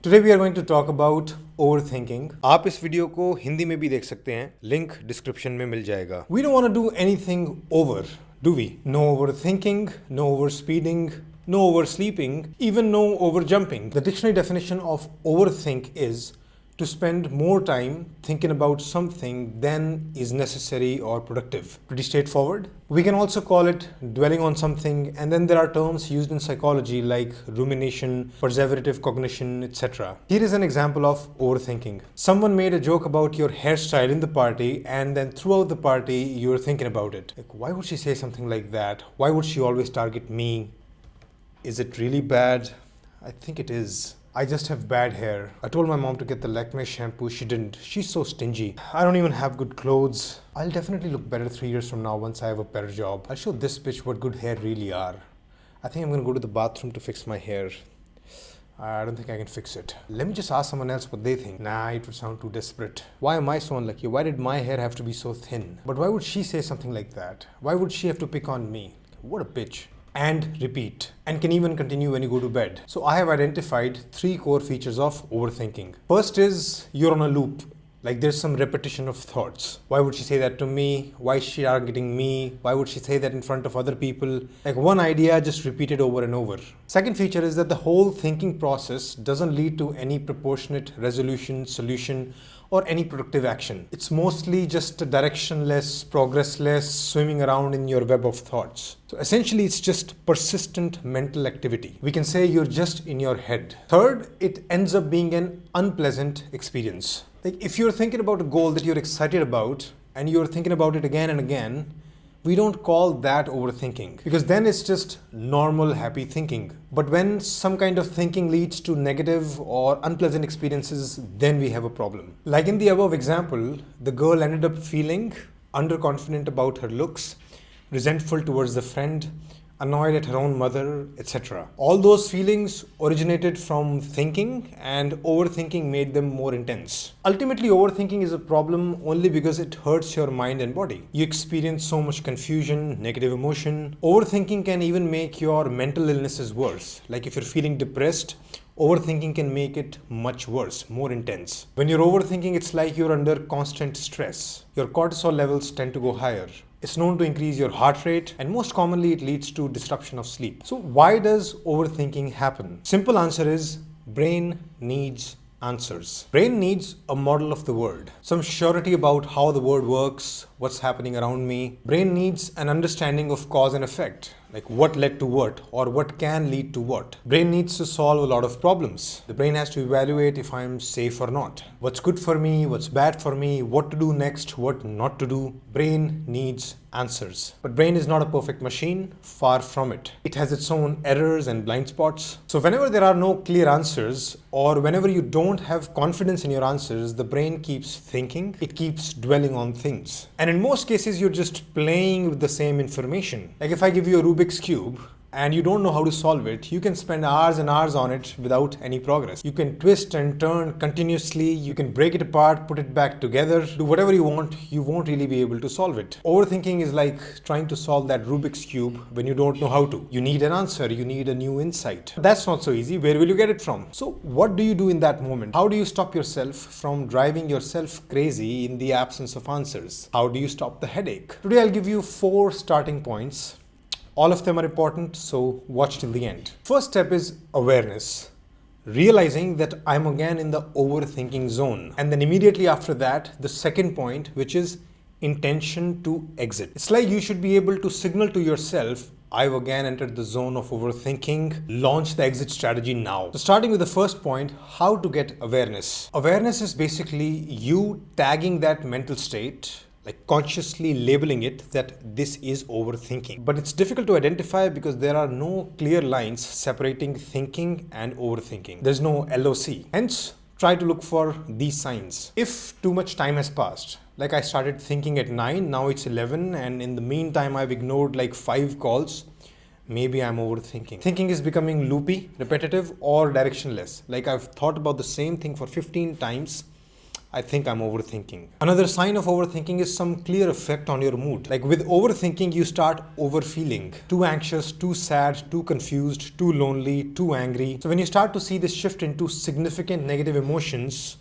Today we are going to talk about overthinking. आप इस video को हिंदी में भी देख सकते हैं, लिंक डिस्क्रिप्शन में मिल जाएगा. We don't want to do anything over, do we? No overthinking, no overspeeding, no oversleeping, even no overjumping. The dictionary definition of overthink is to spend more time thinking about something than is necessary or productive. Pretty straightforward. We can also call it dwelling on something, and then there are terms used in psychology like rumination, perseverative cognition, etc. Here is an example of overthinking. Someone made a joke about your hairstyle in the party, and then throughout the party you're thinking about it. Like, why would she say something like that? Why would she always target me? Is it really bad? I think it is. I just have bad hair. I told my mom to get the Lakme shampoo. She didn't. She's so stingy. I don't even have good clothes. I'll definitely look better 3 years from now once I have a better job. I'll show this bitch what good hair really are. I think I'm gonna go to the bathroom to fix my hair. I don't think I can fix it. Let me just ask someone else what they think. Nah, it would sound too desperate. Why am I so unlucky? Why did my hair have to be so thin? But why would she say something like that? Why would she have to pick on me? What a bitch. And repeat, and can even continue when you go to bed. So I have identified 3 core features of overthinking. First is you're on a loop. Like there's some repetition of thoughts. Why would she say that to me? Why is she targeting me? Why would she say that in front of other people? Like one idea just repeated over and over. Second feature is that the whole thinking process doesn't lead to any proportionate resolution, solution, or any productive action. It's mostly just a directionless, progressless, swimming around in your web of thoughts. So essentially it's just persistent mental activity. We can say you're just in your head. Third, it ends up being an unpleasant experience. Like if you're thinking about a goal that you're excited about and you're thinking about it again and again, we don't call that overthinking because then it's just normal happy thinking. But when some kind of thinking leads to negative or unpleasant experiences, then we have a problem. Like in the above example, the girl ended up feeling underconfident about her looks, resentful towards the friend, annoyed at her own mother, etc. All those feelings originated from thinking, and overthinking made them more intense. Ultimately, overthinking is a problem only because it hurts your mind and body. You experience so much confusion, negative emotion. Overthinking can even make your mental illnesses worse. Like if you're feeling depressed, overthinking can make it much worse, more intense. When you're overthinking, it's like you're under constant stress. Your cortisol levels tend to go higher. It's known to increase your heart rate, and most commonly it leads to disruption of sleep. So why does overthinking happen? Simple answer is brain needs answers. Brain needs a model of the world, some surety about how the world works, what's happening around me. Brain needs an understanding of cause and effect, like what led to what or what can lead to what. Brain needs to solve a lot of problems. The brain has to evaluate if I'm safe or not, what's good for me, what's bad for me, what to do next, what not to do. Brain needs answers. But brain is not a perfect machine, far from it. It has its own errors and blind spots. So whenever there are no clear answers, or whenever you don't have confidence in your answers, the brain keeps thinking, it keeps dwelling on things. And in most cases, you're just playing with the same information. Like if I give you a Rubik's Cube, and you don't know how to solve it, you can spend hours and hours on it without any progress. You can twist and turn continuously, you can break it apart, put it back together, do whatever you want really be able to solve it. Overthinking is like trying to solve that Rubik's Cube when you don't know how to. You need an answer, you need a new insight. That's not so easy. Where will you get it from? So what do you do in that moment? How do you stop yourself from driving yourself crazy in the absence of answers? How do you stop the headache? Today I'll give you 4 starting points. All of them are important, so watch till the end. First step is awareness. Realizing that I'm again in the overthinking zone. And then immediately after that, the second point, which is intention to exit. It's like you should be able to signal to yourself, I've again entered the zone of overthinking. Launch the exit strategy now. So starting with the first point, how to get awareness. Awareness is basically you tagging that mental state, like consciously labeling it that this is overthinking. But it's difficult to identify because there are no clear lines separating thinking and overthinking. There's no LOC. Hence, try to look for these signs. If too much time has passed, like I started thinking at 9, now it's 11, and in the meantime I've ignored like 5 calls, maybe I'm overthinking. Thinking is becoming loopy, repetitive, or directionless. Like I've thought about the same thing for 15 times. I think I'm overthinking. Another sign of overthinking is some clear effect on your mood. Like with overthinking, you start overfeeling. Too anxious, too sad, too confused, too lonely, too angry. So when you start to see this shift into significant negative emotions,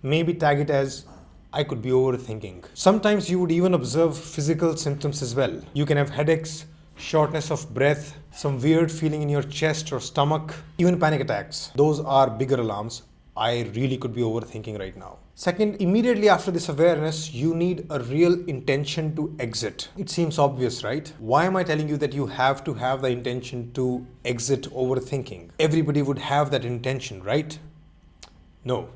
maybe tag it as I could be overthinking. Sometimes you would even observe physical symptoms as well. You can have headaches, shortness of breath, some weird feeling in your chest or stomach, even panic attacks. Those are bigger alarms. I really could be overthinking right now. Second, immediately after this awareness, you need a real intention to exit. It seems obvious, right? Why am I telling you that you have to have the intention to exit overthinking? Everybody would have that intention, right? No.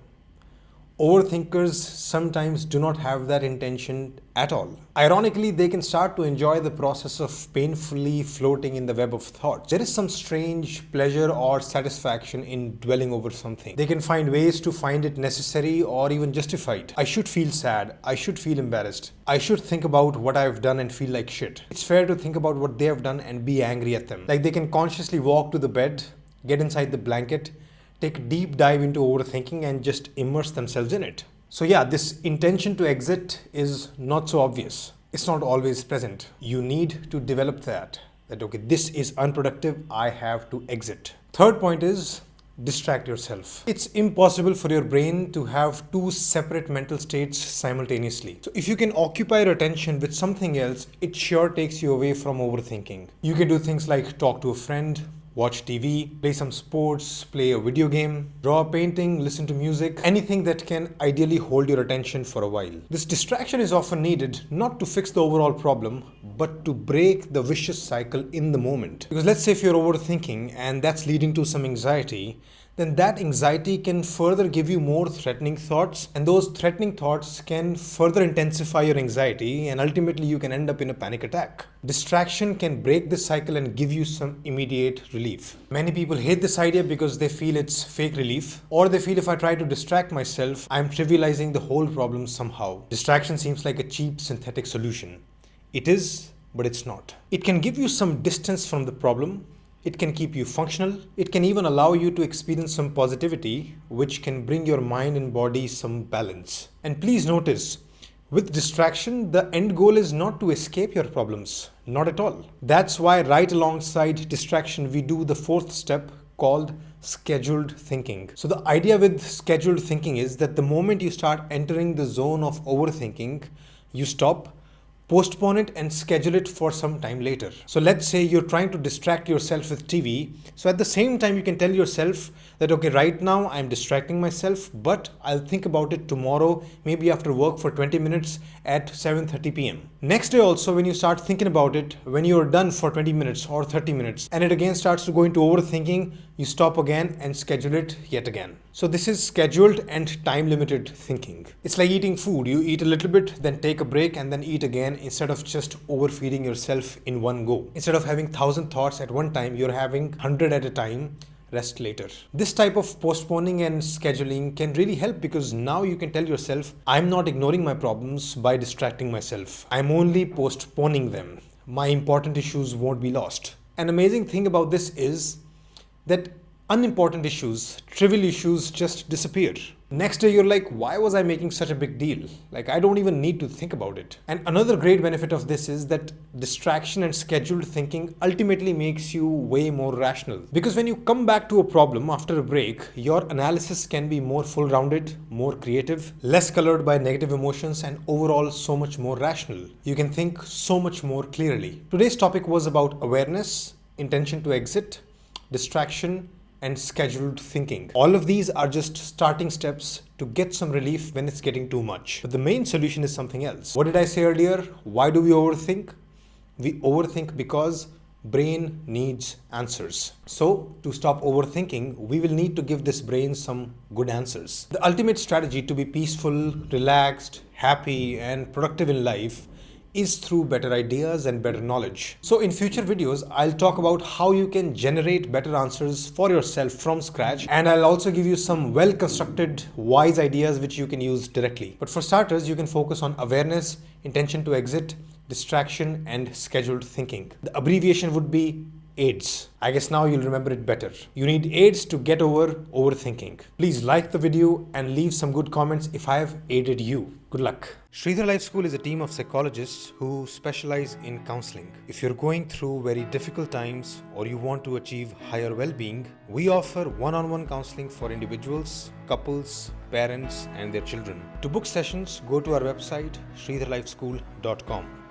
Overthinkers sometimes do not have that intention at all. Ironically, they can start to enjoy the process of painfully floating in the web of thoughts. There is some strange pleasure or satisfaction in dwelling over something. They can find ways to find it necessary or even justified. I should feel sad. I should feel embarrassed. I should think about what I've done and feel like shit. It's fair to think about what they have done and be angry at them. Like they can consciously walk to the bed, get inside the blanket, take a deep dive into overthinking and just immerse themselves in it. So yeah, this intention to exit is not so obvious. It's not always present. You need to develop that okay, this is unproductive, I have to exit. Third point is distract yourself. It's impossible for your brain to have two separate mental states simultaneously. So if you can occupy your attention with something else, it sure takes you away from overthinking. You can do things like talk to a friend, watch TV, play some sports, play a video game, draw a painting, listen to music, anything that can ideally hold your attention for a while. This distraction is often needed not to fix the overall problem, but to break the vicious cycle in the moment. Because let's say if you're overthinking and that's leading to some anxiety, then that anxiety can further give you more threatening thoughts, and those threatening thoughts can further intensify your anxiety, and ultimately you can end up in a panic attack. Distraction can break this cycle and give you some immediate relief. Many people hate this idea because they feel it's fake relief, or they feel if I try to distract myself, I'm trivializing the whole problem somehow. Distraction seems like a cheap synthetic solution. It is, but it's not. It can give you some distance from the problem. It can keep you functional. It can even allow you to experience some positivity, which can bring your mind and body some balance. And please notice, with distraction, the end goal is not to escape your problems. Not at all. That's why right alongside distraction, we do the fourth step called scheduled thinking. So the idea with scheduled thinking is that the moment you start entering the zone of overthinking, you stop, postpone it and schedule it for some time later. So let's say you're trying to distract yourself with TV. So at the same time, you can tell yourself that, okay, right now I'm distracting myself, but I'll think about it tomorrow, maybe after work for 20 minutes at 7:30 p.m. Next day also, when you start thinking about it, when you're done for 20 minutes or 30 minutes, and it again starts to go into overthinking, you stop again and schedule it yet again. So this is scheduled and time-limited thinking. It's like eating food. You eat a little bit, then take a break and then eat again, instead of just overfeeding yourself in one go. Instead of having 1,000 thoughts at one time, you're having 100 at a time. Rest later. This type of postponing and scheduling can really help, because now you can tell yourself, I'm not ignoring my problems by distracting myself. I'm only postponing them. My important issues won't be lost. An amazing thing about this is that unimportant issues, trivial issues just disappear. Next day, you're like, why was I making such a big deal? Like, I don't even need to think about it. And another great benefit of this is that distraction and scheduled thinking ultimately makes you way more rational. Because when you come back to a problem after a break, your analysis can be more full-rounded, more creative, less colored by negative emotions, and overall so much more rational. You can think so much more clearly. Today's topic was about awareness, intention to exit, distraction, and scheduled thinking. All of these are just starting steps to get some relief when it's getting too much. But the main solution is something else. What did I say earlier? Why do we overthink? We overthink because brain needs answers. So to stop overthinking, we will need to give this brain some good answers. The ultimate strategy to be peaceful, relaxed, happy, and productive in life is through better ideas and better knowledge. So in future videos, I'll talk about how you can generate better answers for yourself from scratch, and I'll also give you some well-constructed, wise ideas which you can use directly. But for starters, you can focus on awareness, intention to exit, distraction, and scheduled thinking. The abbreviation would be AIDS. I guess now you'll remember it better. You need AIDS to get over overthinking. Please like the video and leave some good comments if I have aided you. Good luck. Shridhar Life School is a team of psychologists who specialize in counseling. If you're going through very difficult times or you want to achieve higher well-being, we offer one-on-one counseling for individuals, couples, parents and their children. To book sessions, go to our website shridharlifeschool.com.